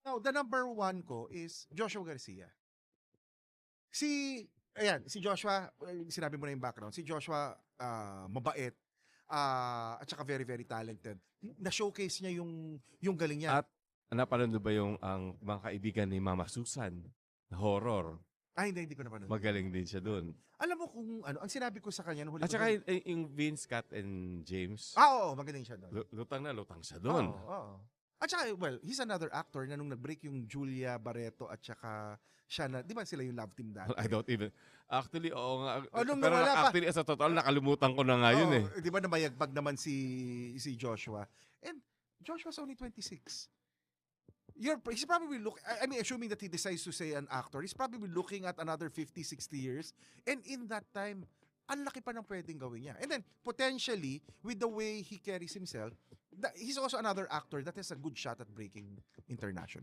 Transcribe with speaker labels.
Speaker 1: Now, the number one ko is Joshua Garcia. Si Joshua, sinabi mo na yung background. Si Joshua, mabait, at saka very, very talented. Na-showcase niya yung galing niya.
Speaker 2: At napanood ba yung ang mga kaibigan ni Mama Susan na horror?
Speaker 1: Hindi ko napanood.
Speaker 2: Magaling din siya dun.
Speaker 1: Alam mo kung ano, ang sinabi ko sa kanya, nung huli
Speaker 2: At
Speaker 1: ko
Speaker 2: saka
Speaker 1: dun-
Speaker 2: yung Vince, Cat, and James,
Speaker 1: oo, magaling siya doon.
Speaker 2: lutang na lutang siya dun.
Speaker 1: Oo. At saka, well, he's another actor na nung nag-break yung Julia Barreto at saka siya na, di ba sila yung love team dati?
Speaker 2: I don't even... Actually, oo nga.
Speaker 1: Nung
Speaker 2: Pero
Speaker 1: nawala pa.
Speaker 2: actually, sa total, nakalimutan ko na nga yun eh.
Speaker 1: Di ba namayagpag naman si Joshua? And Joshua's only 26. He's probably assuming that he decides to say an actor, he's probably looking at another 50, 60 years. And in that time, ang laki pa ng pwedeng gawin niya. And then, potentially, with the way he carries himself, he's also another actor that has a good shot at breaking internationally.